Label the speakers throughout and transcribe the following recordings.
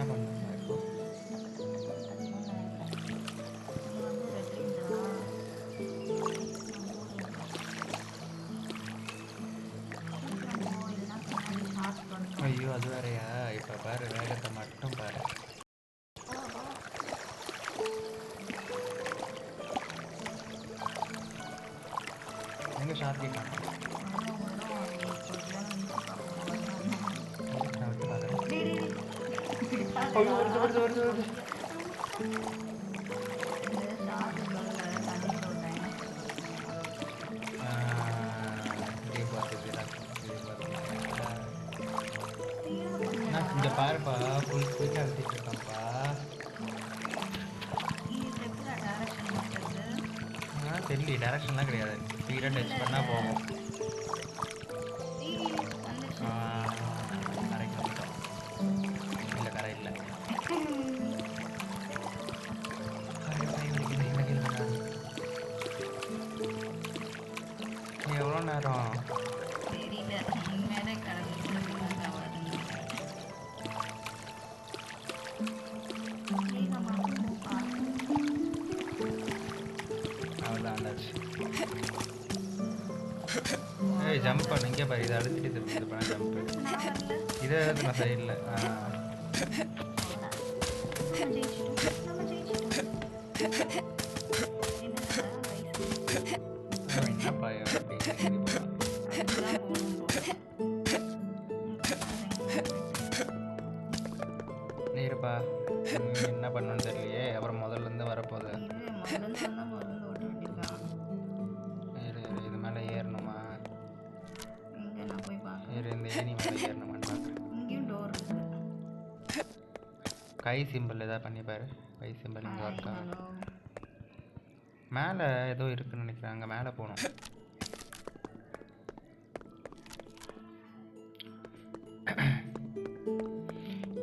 Speaker 1: பண்ணுங்க இப்போ? ஐயோ அது வேறையா? இப்போ பாரு வேகத்தை மட்டும் பாரு. எங்கே ஷார்க்கி காணும்? நான் விட்டு பார்க்குறேன். ஐயோ வருது வருது வருது வருது. இங்கே பாருப்பா ஃபுல் ஸ்பீடாக அழுத்திட்டு இருக்கான்ப்பா. தெரியல டேரக்ஷன்லாம் கிடையாது, ஸ்பீடாக டச் பண்ணால் போகும். கரெக்ட் வந்துட்டோம். இல்லை கரை இல்லை. எவ்வளோ நேரம்? ஏய் ஜம்ப் பண்ணு, இங்கே பாரு, இதை அழுத்திட்டு திருப்பி இது பண்ண ஜம்ப்பு. இதை நான் சைடில் என்னப்பா நீருப்பா என்ன பண்ணணும்னு தெரியலையே. அப்புறம் முதல்ல இருந்து வரப்போகுது. இது மேலே ஏறணுமா? இந்த ஏணி மேலே ஏறணுமான்னு பார்க்குறேன். கை சிம்பிள் ஏதாவது பண்ணிப்பாரு. கை சிம்பிள் இங்கே இருக்கா? மேலே ஏதோ இருக்குன்னு நினைக்கிறேன். அங்கே மேலே போகணும்.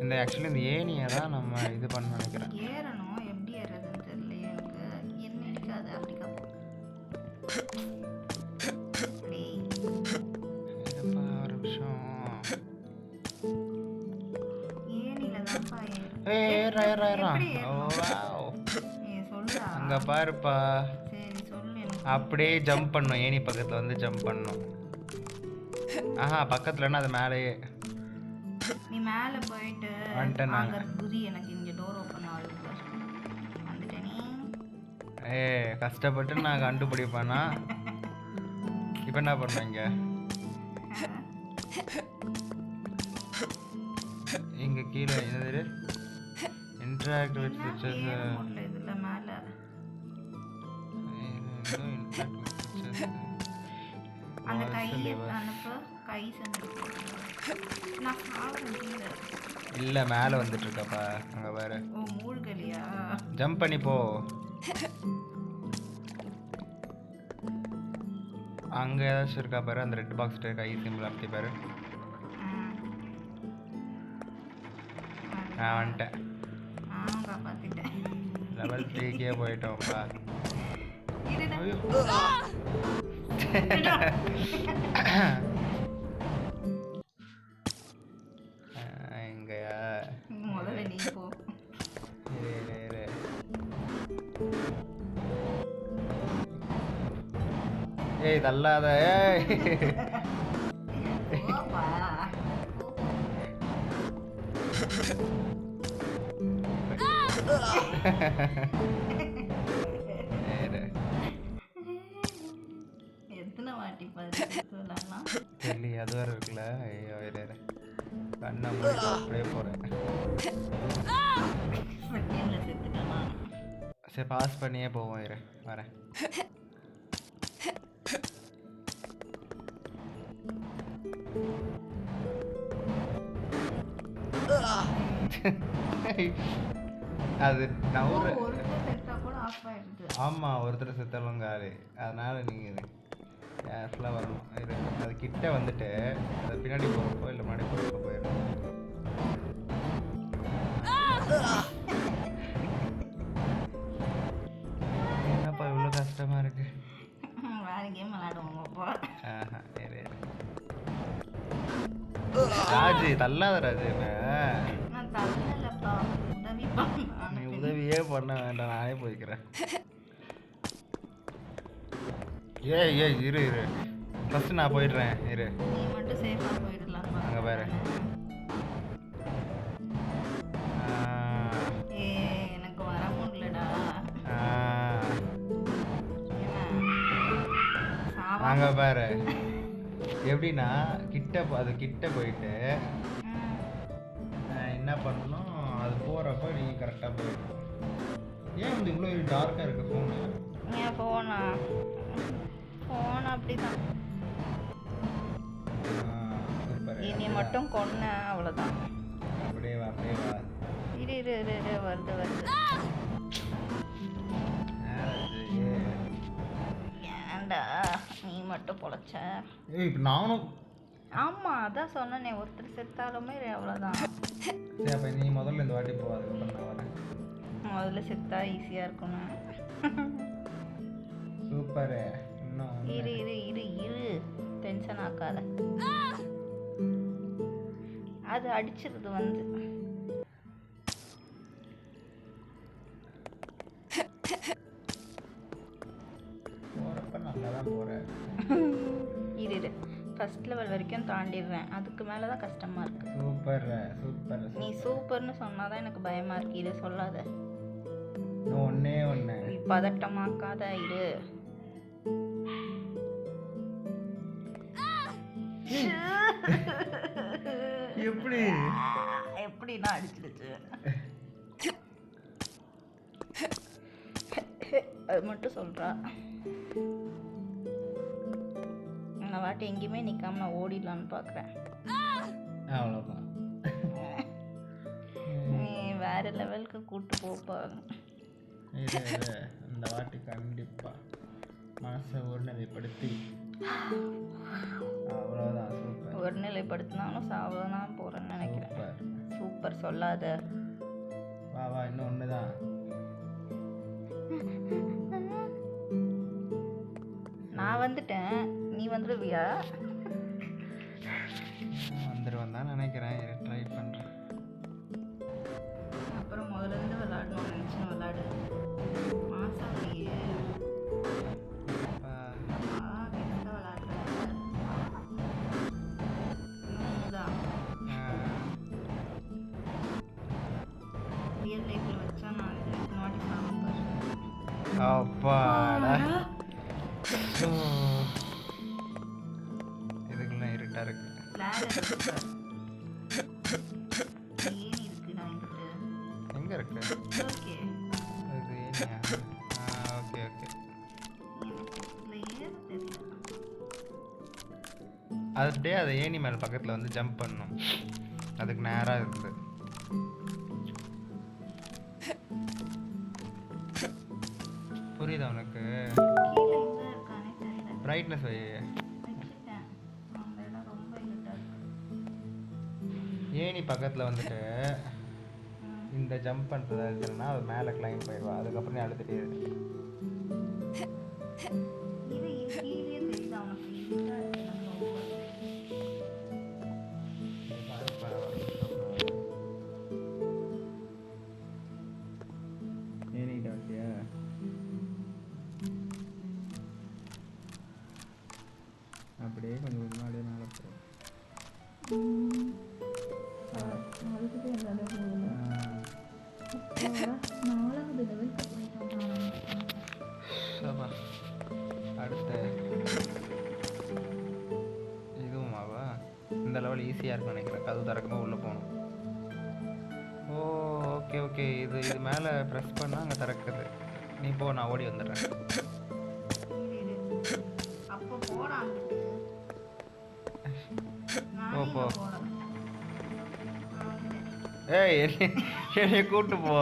Speaker 1: இந்த ஆக்சுவலி இந்த ஏணியை தான் நம்ம இது பண்ண நினைக்கிறேன்.
Speaker 2: ஏறணும், எப்படி ஏறதுன்னு தெரியல எனக்கு. என்ன இருக்காது அப்படிக்கா
Speaker 1: ஒரு நிமிஷம்.
Speaker 2: ஏணில தான்ப்பா
Speaker 1: அங்கே பாருப்பா.
Speaker 2: சரி சொல்லு.
Speaker 1: அப்படியே ஜம்ப் பண்ணும், ஏணி பக்கத்தில் வந்து ஜம்ப் பண்ணும். ஆஹா பக்கத்துலன்னா அது மேலேயே.
Speaker 2: நீ மேலே போயிட்டு
Speaker 1: வந்துட்டேன்
Speaker 2: அங்கே குதி. எனக்கு இங்கே டோர் ஓப்பன் ஆகுது. வந்துட்டேனே.
Speaker 1: கஷ்டப்பட்டு நான் கண்டுபிடிப்பேனா? இப்போ என்ன பண்ணுவீங்க? இங்கே கீழே என்னது இன்ட்ராக்ட் வித் சுவிட்சஸ்.
Speaker 2: இதில் மேலே அந்த கையை அனுப்பு. கை
Speaker 1: இல்லை மேலே வந்துட்டு இருக்கப்பா. அங்கே பாரு.
Speaker 2: ஓ மூழ்கலியா?
Speaker 1: ஜம்ப் பண்ணி போ. அங்கே ஏதாச்சும் இருக்கா பாரு. அந்த ரெட் பாக்ஸ் கை சிம்பிள் அப்படி பாரு. நான் வந்துட்டேன்.
Speaker 2: காப்பாற்றிட்டேன்.
Speaker 1: லெவல் 3க்கே போயிட்டோம்ப்பா. எங்கயா?
Speaker 2: முதல்ல நீ போ.
Speaker 1: ஏய் தள்ளாத.
Speaker 2: எத்தனை வாட்டி சொல்லலாம்
Speaker 1: தெரியல. அது வேற இருக்குல்ல. ஐயோ கண்ணை மூடிட்டு அப்படியே போகிறேன். சரி பாஸ் பண்ணியே போவோம். வரேன். அது நவுறு. ஆமாம் ஒருத்தர் செத்தவங்க ஆளு. அதனால் நீங்கள் கேர்ஃபுல்லாக வரணும். அது கிட்ட வந்துட்டு அது பின்னாடி போகிறப்போ இல்லை முன்னாடி போகிறப்போ போயிடும். என்னப்பா இவ்வளோ கஷ்டமாக இருக்கு?
Speaker 2: வேற கேம் விளையாடுவோம்.
Speaker 1: ராஜு தள்ளாத ராஜு.
Speaker 2: நான் தள்ளலப்பா.
Speaker 1: நீ உதவியே பண்ண வேண்டாம், நானே போய்க்கிறேன். ஏய் ஏய் இரு இரு, ஃபஸ்ட்டு நான் போயிடுறேன் இரு.
Speaker 2: நீ மட்டும் சேஃபாக போயிடலாம்.
Speaker 1: அங்கே பாரு.
Speaker 2: ஏ எனக்கு வர முடியலடா.
Speaker 1: அங்கே பாரு எப்படின்னா அது கிட்ட போயிட்டு என்ன பண்ணணும், அது போகிறப்ப நீ கரெக்டாக போயிடணும். ஏன் வந்து இவ்வளோ டார்க்காக இருக்கு ஃபோனு?
Speaker 2: ஏன் ஃபோன் அப்படிதான். இனி மட்டும் கொன்ன அவ்வளோதான்.
Speaker 1: அப்படியே வா அப்படியே வா.
Speaker 2: இரு இரு இரு இரு வருது வருது. ஏன்டா நீ மட்டும் பொழைச்ச?
Speaker 1: இப்போ நானும்.
Speaker 2: ஆமாம் அதான் சொன்னேனே, ஒருத்தர் செத்தாலுமே அவ்வளோதான்.
Speaker 1: சரி அப்போ நீ முதல்ல இந்த வாட்டி போ, அதுக்கப்புறம் நான் வரேன்.
Speaker 2: முதல்ல செத்தா ஈஸியாக இருக்கும்ண்ணா.
Speaker 1: சூப்பரு. இன்னும்
Speaker 2: இரு இரு இரு இரு, டென்ஷன் ஆக்காத. அது அடிச்சிருது வந்து.
Speaker 1: போகிறப்ப நல்லா தான் போகிறேன்.
Speaker 2: இரு இரு, ஃபர்ஸ்ட் லெவல் வரைக்கும் தாண்டிடுறேன், அதுக்கு மேலே தான் கஷ்டமாக இருக்கு.
Speaker 1: Super super.
Speaker 2: நீ சூப்பர்னு சொன்னாதான் எனக்கு பயமாக இருக்கு. இரு சொல்லாத.
Speaker 1: ஒன்னே ஒன்று
Speaker 2: பதட்டமாக்காத இரு. எப்படின்னா அடிச்சிடுச்சு. அது மட்டும் சொல்றா. இந்த வாட்டி எங்கேயுமே நிக்காம நான் ஓடிடலான்னு பார்க்குறேன்.
Speaker 1: அவ்வளோதான்.
Speaker 2: நீ வேற லெவலுக்கு கூட்டு போப்பாங்க.
Speaker 1: இந்த வாட்டி கண்டிப்பா மனசை ஒருநிலைப்படுத்தி அவ்வளோதான். சூப்பர்.
Speaker 2: ஒருநிலைப்படுத்தினாலும் சாவதான் போறேன்னு நினைக்கிறேன். சூப்பர் சொல்லாத.
Speaker 1: வா வா, இன்னும் ஒன்று தான்.
Speaker 2: நான் வந்துட்டேன், நீ வந்துடுவியா?
Speaker 1: வந்துடுவேன் தான் நினைக்கிறேன். ட்ரை பண்ணுறேன்.
Speaker 2: அப்புறம் முதல்ல இருந்து விளையாடணும்னு நினச்சி விளையாடு. மாசம் இல்லையே. ரியல் லைஃப்பில் வச்சா நான் முன்னாடி சாப்பிடுவேன்.
Speaker 1: அப்பாடா, இதுக்கெல்லாம் இருட்டா இருக்கு. எங்க இருக்கு? Okay okay. அப்படியே அதை ஏணி மேல் பக்கத்தில் வந்து ஜம்ப் பண்ணணும். அதுக்கு நேராக இருக்குது. புரியுதா உனக்கு? பிரைட்னஸ் வை. ஏணி பக்கத்தில் வந்துட்டு இந்த ஜம்ப் பண்ணுறது அழுத்துனா அது மேலே கிளைம் போயிடுவா. அதுக்கப்புறம் நீ அழுத்துட்டே இருக்கு. அப்படியே கொஞ்சம் முன்னாடியே மேலே போகும். அடுத்த இதுவுமாவா? இந்த லெவல் ஈஸியாக இருக்குன்னு நினைக்கிறேன். கதவு திறக்கும்போது உள்ளே போகணும். ஓ ஓகே ஓகே. இது மேலே ப்ரெஸ் பண்ணால் அங்கே திறக்குது. நீ போ, நான் ஓடி வந்துடுறேன். போ. ஏய் என்னை கூட்டு போ.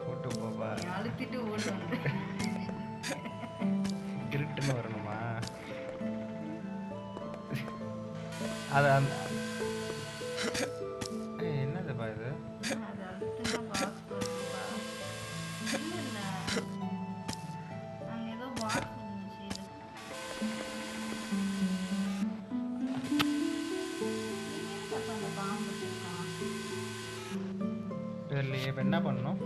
Speaker 1: கூட்டு போப்பா. இருட்டுன்னு வரணுமா? அது அந்த என்னதுப்பா இது? இப்போ என்ன பண்ணணும்?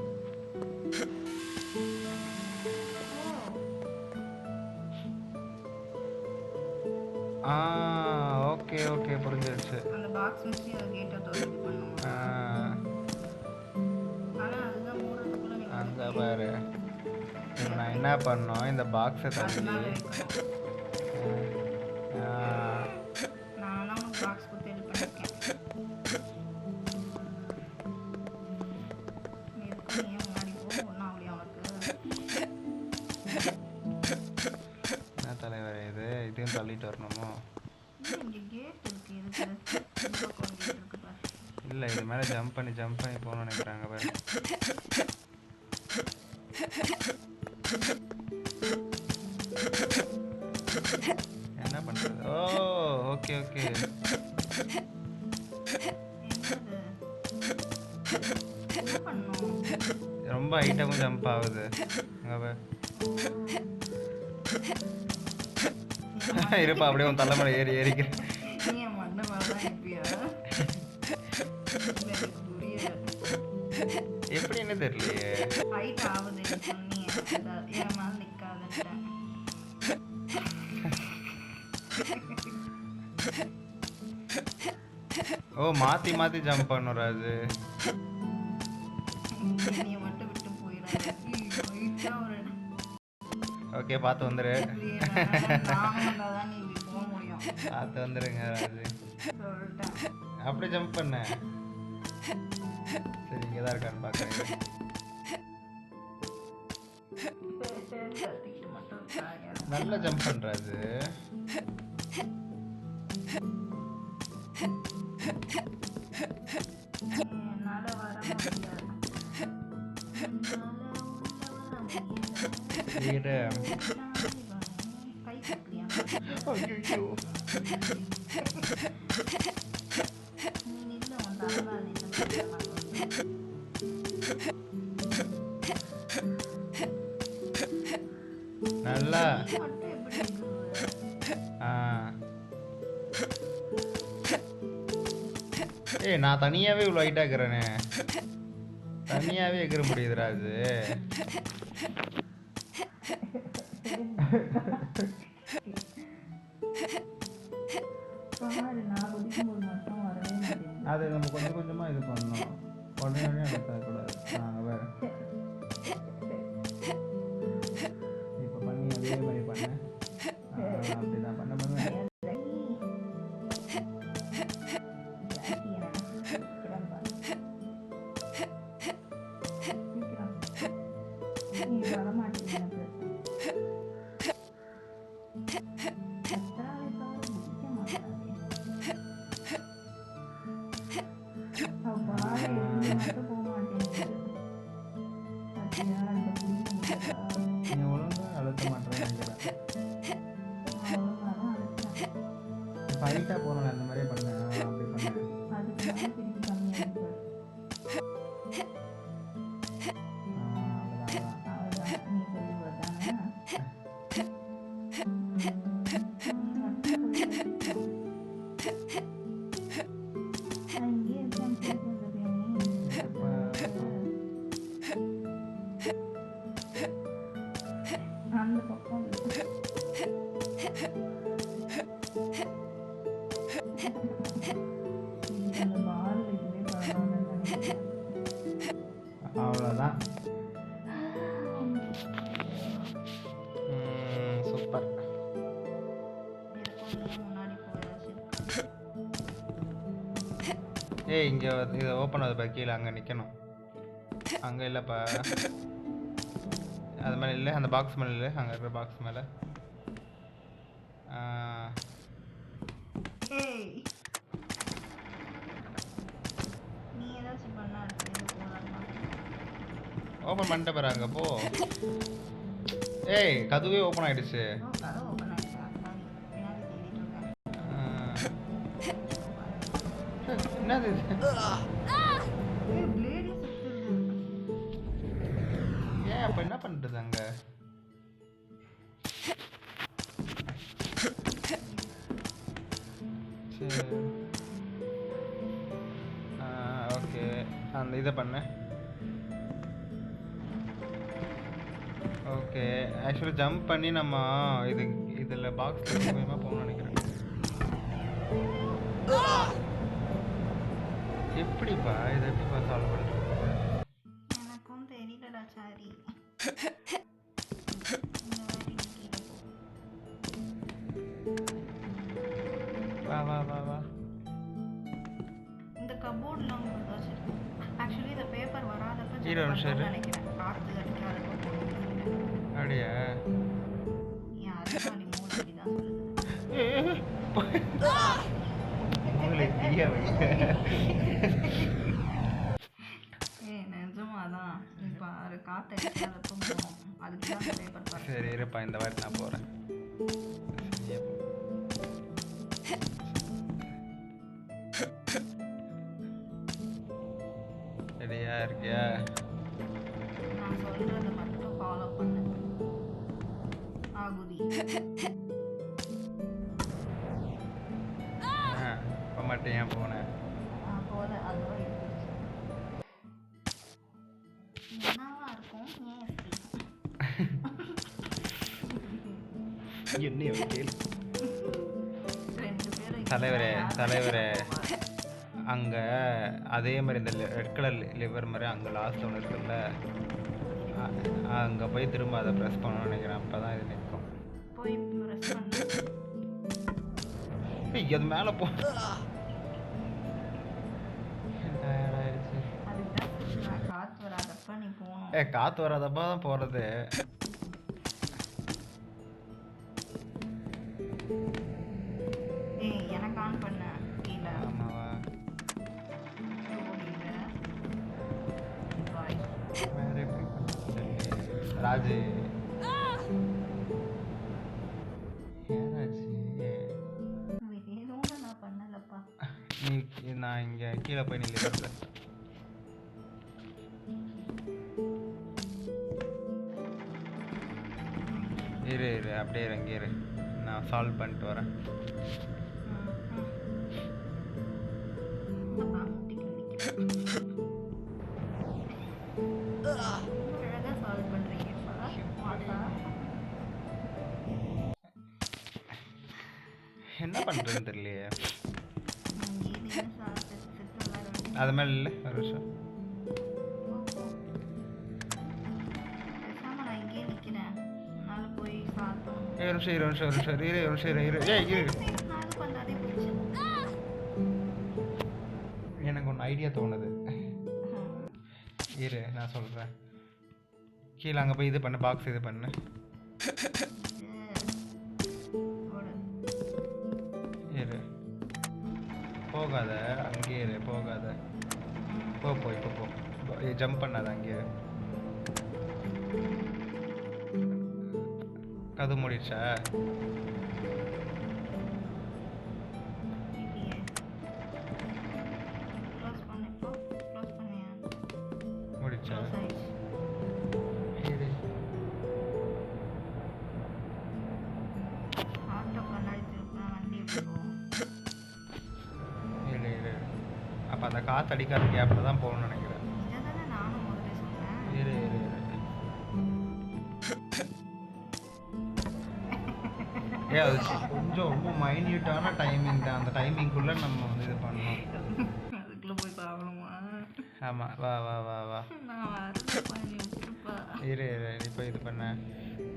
Speaker 1: ஆ ஓகே ஓகே புரிஞ்சிருச்சு.
Speaker 2: அந்த பாக்ஸ் வச்சு அந்த கேட்டை திறந்து பண்ணுவோம். ஆனால் அதுதான் மூடுறதுக்குள்ள நீங்கள்
Speaker 1: அங்கே பாரு. இப்போ நான் என்ன பண்ணோம், இந்த பாக்ஸை தள்ளி
Speaker 2: வைக்கணும். நானும் உனக்கு பாக்ஸ் கொடுத்து ஹெல்ப் பண்ணியிருக்கேன். நீ எதுக்கு நீ முன்னாடி போ, ஒன்றும் ஆகலையா உனக்கு?
Speaker 1: என்ன தலைவர் இது? இதையும் தள்ளிட்டு வரணுமோ?
Speaker 2: இங்கே கேட் இருக்கு, இதுக்கு இந்த பக்கம் கேட் இருக்கு பாரு.
Speaker 1: இல்லை, இது மேலே ஜம்ப் பண்ணி போகணும்னு நினைக்கிறாங்க பாரு. என்ன பண்ணுறது? ஓ ஓகே ஓகே.
Speaker 2: என்ன பண்ணணும்?
Speaker 1: ரொம்ப ஹைட்டாகவும் ஜம்ப் ஆகுது. அங்கே பாரு. இருப்பா, அப்படியே உன் தலைமுறை ஏறிக்கிறேன்.
Speaker 2: நீ என் மண்ணை மேலே தான் இருப்பியா? எனக்கு புரியல.
Speaker 1: எப்படின்னு தெரியலையே.
Speaker 2: ஹைட் ஆகுதுன்னு சொன்னீங்க, என் மேலே நிற்காதுன்ட்டேன்.
Speaker 1: ஓ மாற்றி மாற்றி ஜம்ப் பண்ணுற அது.
Speaker 2: நீ மட்டும் விட்டு போயிடாது. ஹைட்டாக ஒரு
Speaker 1: ஓகே பார்த்து வந்துரு.
Speaker 2: நான் வந்தால் நீ இப்படி போக முடியும்.
Speaker 1: பார்த்து வந்துருங்க அது.
Speaker 2: சொல்லிட்டேன்.
Speaker 1: அப்படியே ஜம்ப் பண்ண. சரி இங்கே தான் இருக்கான்னு பார்க்குறேன்.
Speaker 2: கத்திக்கிட்டு மட்டும் இருக்காங்க.
Speaker 1: நல்லா ஜம்ப் பண்ணுறாது.
Speaker 2: என்னால் வர முடியாது.
Speaker 1: வீடு.
Speaker 2: கை கட்டியா?
Speaker 1: ஐயோ.
Speaker 2: நீ நின்று உன் தலைமை நின்று.
Speaker 1: நல்லா.
Speaker 2: மட்டும் எப்படி இருக்குது?
Speaker 1: ஏய் நான் தனியாகவே இவ்வளோ ஹைட்டாக இருக்கிறேனே. தனியாகவே எகிற முடியுதுடா அது.
Speaker 2: நான் குதிக்கும்போது மட்டும் வரவே மாட்டேங்குது.
Speaker 1: அது நம்ம கொஞ்சம் கொஞ்சமாக இது பண்ணணும். உடனே நடக்கக்கூடாது. வேறு இப்போ பண்ணி அதே மாதிரி பண்ணேன். அப்படி தான் பண்ண பண்ணுவேன். நீ ஒழுங்காக அழுத்த மாட்டேன்னு நினைக்கிறேன். இப்போ ஹைட்டாக போகணும். அந்த மாதிரியே பண்ணேன். அப்படி பண்ணேன்.
Speaker 2: அந்த பக்கம் அந்த பால் இதுவே பரவாயில்ல நினைக்கிறேன்.
Speaker 1: அவ்வளோதான். சூப்பர்.
Speaker 2: முன்னாடி
Speaker 1: ஏய் இங்கே இதை ஓப்பன் ஆகுது கீழே. அங்கே நிற்கணும். அங்கே இல்லைப்பா. அது மேலே இல்லை. அந்த பாக்ஸ் மேலே இல்லை. அங்கே இருக்கிற பாக்ஸ் மேலே.
Speaker 2: நீ ஏதாச்சும் பண்ண
Speaker 1: ஓப்பன் பண்ணிட்ட பாரு. அங்கே போ. ஏய் கதவே ஓப்பன் ஆகிடுச்சு. என்னது ஏன் அப்போ என்ன பண்ணுறது அங்கே? சரி ஓகே அந்த இதை பண்ண ஓகே. ஆக்சுவலி ஜம்ப் பண்ணி நம்ம இதில் பாக்ஸில் மூலியமாக போகணும்னு நினைக்கிறேன். எப்படிப்பா இதை எப்படிப்பா சால்வ் பண்ணுறது?
Speaker 2: எனக்கும் தெரியலடா சாரி.
Speaker 1: வா வா வா வா.
Speaker 2: இந்த கபோர்ட்லாம் உங்களுக்கு வச்சிருக்கோம். ஆக்சுவலி இந்த பேப்பர் வராதப்ப
Speaker 1: இரு ஒரு நிமிஷம் இரு.
Speaker 2: நினைக்கிறேன். காற்று அடிக்காதப்ப போகணும்.
Speaker 1: அப்படியா?
Speaker 2: என் அறிவாளி மூளை அப்படிதான் சொல்லுது.
Speaker 1: மூளை தீய வை.
Speaker 2: நிஜமாதான். இப்போ அது காற்று அடிக்காதப்ப போகணும். அதுக்கு தான் இந்த பேப்பர் பாரு.
Speaker 1: சரி இருப்பா, இந்த வாட்டி நான் போகிறேன். ரெடியா இருக்கியா?
Speaker 2: நான் சொல்றதை மட்டும் ஃபாலோ பண்ணு. ஆகுதி.
Speaker 1: இப்போ மட்டும் ஏன் போனேன்?
Speaker 2: போத அதுவா இருந்துச்சு. என்னவா இருக்கும்? ஏன் இப்படி?
Speaker 1: என்ன கேள்வி?
Speaker 2: 2 பேரும்
Speaker 1: தலைவரே தலைவரே, அங்கே அதே மாதிரி இந்த ரெட் கலர் லிவர் மாதிரி அங்கே லாஸ்ட் ஒன்று இருக்குல்ல, அங்கே போய் திரும்ப அதை ப்ரெஸ் பண்ணணும்னு நினைக்கிறேன். அப்போ தான் இது நிற்கும்.
Speaker 2: போய் ப்ரெஸ் பண்ணு.
Speaker 1: அது மேலே போ. டயர்டாயிடுச்சு.
Speaker 2: அதுதான் காற்று வராதப்ப நீ போகணும்.
Speaker 1: காற்று வராதப்போ தான் போகிறது.
Speaker 2: எனக்கு ஆன் பண்ண கீழே.
Speaker 1: ஆமாவா? வேற எப்படி ராஜு? ஏன் ராஜு?
Speaker 2: எதுவும் நான் பண்ணலப்பா.
Speaker 1: நான் இங்கே கீழே போய் நில்லுறது. இரு இரு அப்படியே இரு, இங்கே இரு, நான் சால்வ் பண்ணிட்டு வரேன்.
Speaker 2: அழகா சால்வ் பண்றீங்கப்பா.
Speaker 1: என்ன பண்ணுறதுன்னு தெரியலையே. அது மேலே இல்லை ஒரு விஷயம். ஒரு நிமிஷம் இரு, ஒரு நிமிஷம், ஒரு நிமிஷம் இரு, ஒரு நிமிஷம் இரு, இரு. எனக்கு ஒன்று ஐடியா தோணுது. இரு நான் சொல்கிறேன். கீழே அங்கே போய் இது பண்ணு, பாக்ஸ் இது பண்ணு. இரு, போகாத, அங்கேயே இரு, போகாத. போ இப்போ போ, ஜம்ப் பண்ணாத, அங்கேயே இரு. கது மூடிடுச்சா? முடிச்சா? இரு. இரு இரு. அப்போ அந்த காற்று அடிக்காத கேப்பில் தான் போகணும்னு நினைக்கிறேன். இரு இரு இரு. அது கொஞ்சம் ரொம்ப மைன்யூட்டான டைமிங் தான். அந்த டைமிங்குள்ளே நம்ம வந்து இது பண்ணணும்.
Speaker 2: அதுக்குள்ளே போய் பார்க்கணுமா?
Speaker 1: ஆமாம், வா வா வா வா. இரு இரு, இப்போ இது பண்ண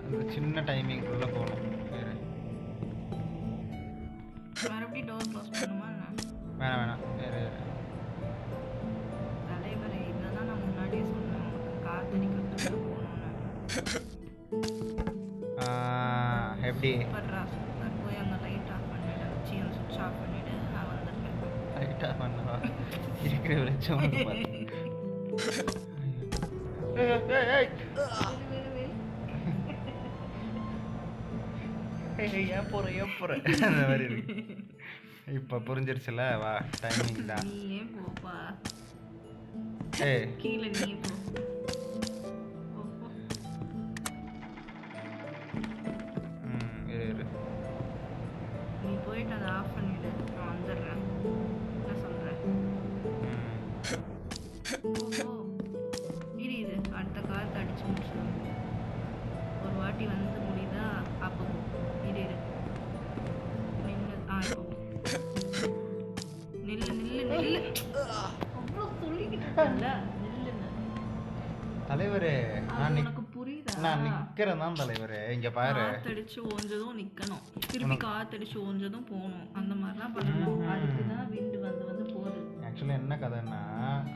Speaker 1: அந்த சின்ன டைமிங்குள்ளே போகணும். இரு.
Speaker 2: மறுபடியும் டோர் க்ளோஸ் பண்ணுமா?
Speaker 1: வேணாம் வேணாம், இரு இரு.
Speaker 2: தலைவரே, இதுதான் நான் முன்னாடியே சொன்னேன், காத்தடிக்கிறதுக்கு போகணும்னு.
Speaker 1: எப்படி?
Speaker 2: சூப்பர், போய் அந்த லைட் ஆஃப் பண்ணிவிடு, வச்சு அந்த சுவிட்ச் ஆஃப் பண்ணிவிடு, நான் வந்துருக்கேன்.
Speaker 1: லைட் ஆஃப் பண்ணவா? இருக்கிற வெளிச்சம் வந்து பார்த்து. ஏன் போகிறேன் அந்த மாதிரி இருக்கு. இப்போ புரிஞ்சிருச்சுல, வா, டைமிங் தான்.
Speaker 2: நீயே போப்பா.
Speaker 1: ஏய்
Speaker 2: கீழே நீ போ.
Speaker 1: இரு.
Speaker 2: நீ போயிட்டு அதை ஆஃப் பண்ணிவிடு, நான் வந்துடுறேன். என்ன சொல்கிறேன்? இரு அடுத்த காற்று அடிச்சு முடிச்சிடும். வாட்டி வந்து முடியுதா அப்போ இரு இரு நின்று இப்போ நில்லு நில்லு நில்லு அவ்வளோ சொல்லிக்கிட்டு இருக்கல நில்லுன்னு
Speaker 1: தலைவரே நான்
Speaker 2: உனக்கு புரியுதா
Speaker 1: நான் நிக்கிறேன் தான் தலைவரே. இங்க பாரு,
Speaker 2: காத்தடிச்சு ஓஞ்சதும் நிக்கணும், திருப்பி காத்தடிச்சு ஓஞ்சதும் போகணும், அந்த மாதிரிலாம் பண்ணணும். அதுக்கு தான் விண்டு வந்து வந்து போகுது.
Speaker 1: ஆக்சுவலாக என்ன கதைன்னா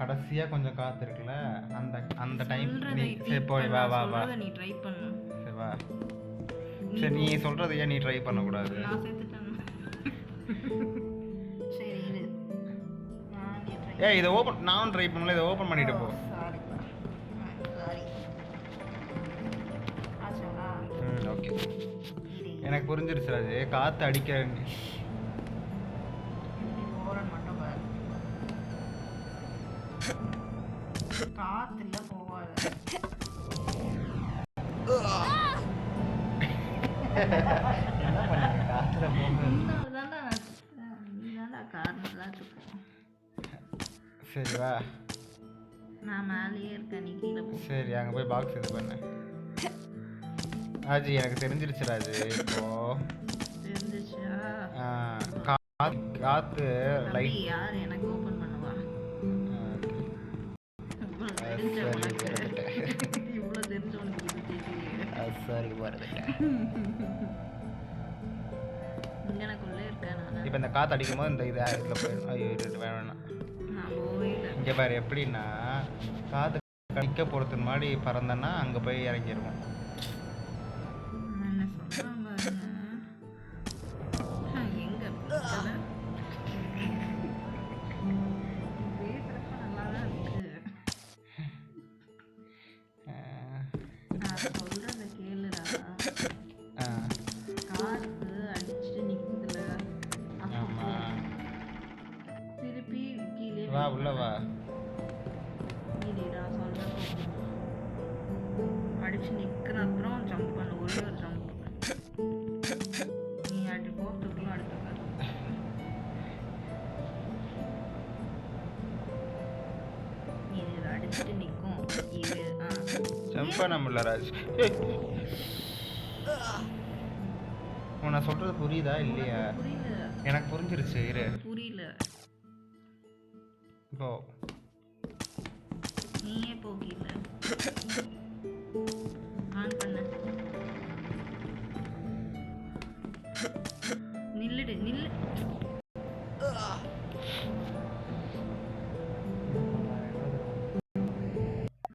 Speaker 1: கடைசியா கொஞ்சம் காத்து இருக்குல்ல, அந்த அந்த டைம் நீ
Speaker 2: சொல்றதை
Speaker 1: சரி போய் வா வா வா
Speaker 2: நீ ட்ரை பண்ணு.
Speaker 1: சரி வா. சரி நீ சொல்றது ஏன் நீ ட்ரை பண்ணக்கூடாது?
Speaker 2: நான் செத்துட்டேன். சரி இரு நான் ட்ரை.
Speaker 1: ஏய் இதை ஓப்பன், நானும் ட்ரை பண்ணல, இதை ஓப்பன் பண்ணிட்டு போ.
Speaker 2: Sorry sorry. ஆச்சா
Speaker 1: ஓகே
Speaker 2: இரு
Speaker 1: எனக்கு புரிஞ்சிருச்சு ராஜு. காற்று அடிக்க
Speaker 2: ஓரன் மட்டும் பாரு. காத்துல போகாது.
Speaker 1: என்ன பண்ணுங்க காற்றுல போக.
Speaker 2: நீதான்டா காரணம் எல்லாத்துக்கும்.
Speaker 1: சரி வா.
Speaker 2: நான் மேலேயே இருக்கேன், நீ கீழே போ.
Speaker 1: சரி அங்கே போய் பாக்ஸ் இது பண்ணு. ராஜு எனக்கு தெரிஞ்சிருச்சு ராஜு. இப்போ
Speaker 2: தெரிஞ்சிச்சா?
Speaker 1: காற்று
Speaker 2: தம்பி,
Speaker 1: லைட்
Speaker 2: யார் எனக்கு ஓப்பன் பண்ணுவா? இவ்வளோ தெரிஞ்ச உனக்கு இவ்வளோ தெரிஞ்ச உனக்கு இது தெரியலையே.
Speaker 1: சாரி வரதுட்டேன்.
Speaker 2: இங்கனக்குள்ளே இருக்கேன் நான்.
Speaker 1: இப்போ இந்த காற்று அடிக்கும் போது இந்த இது இதில் போயிடும். ஐயோ இது வேணாம்.
Speaker 2: நான் போவே இல்லை.
Speaker 1: இங்கே பாரு எப்படின்னா, காற்று நிற்க போகிறதுக்கு முன்னாடி பறந்தேன்னா அங்கே போய் இறங்கிடுவோம்.
Speaker 2: நான் என்ன சொல்கிறேன் பாருங்க. எங்கே பேசுகிறப்ப நல்லா தான் இருக்கு. நான் சொல்கிறத கேளுடா. காற்று அடிச்சுட்டு நிற்குதுல, அப்போ திருப்பி கீழே
Speaker 1: வா உள்ள வா.
Speaker 2: நீடா சொல்கிறப்போ அடிச்சு நிற்கிற அப்புறம் ஜம்ப் பண்ண, ஒரே ஒரு ஜம்ப். நீ அடி போகிறதுக்குள்ள அடுத்த இது அடிச்சுட்டு நிற்கும். இது
Speaker 1: ஜம்ப் பண்ண முடியல ராஜ். நான் சொல்கிறது புரியுதா இல்லையா?
Speaker 2: புரியல.
Speaker 1: எனக்கு புரிஞ்சிருச்சு. இரு
Speaker 2: புரியல.
Speaker 1: இப்போ
Speaker 2: நீயே போகல. ஆன் பண்ண. நில்லுடு நில்லு.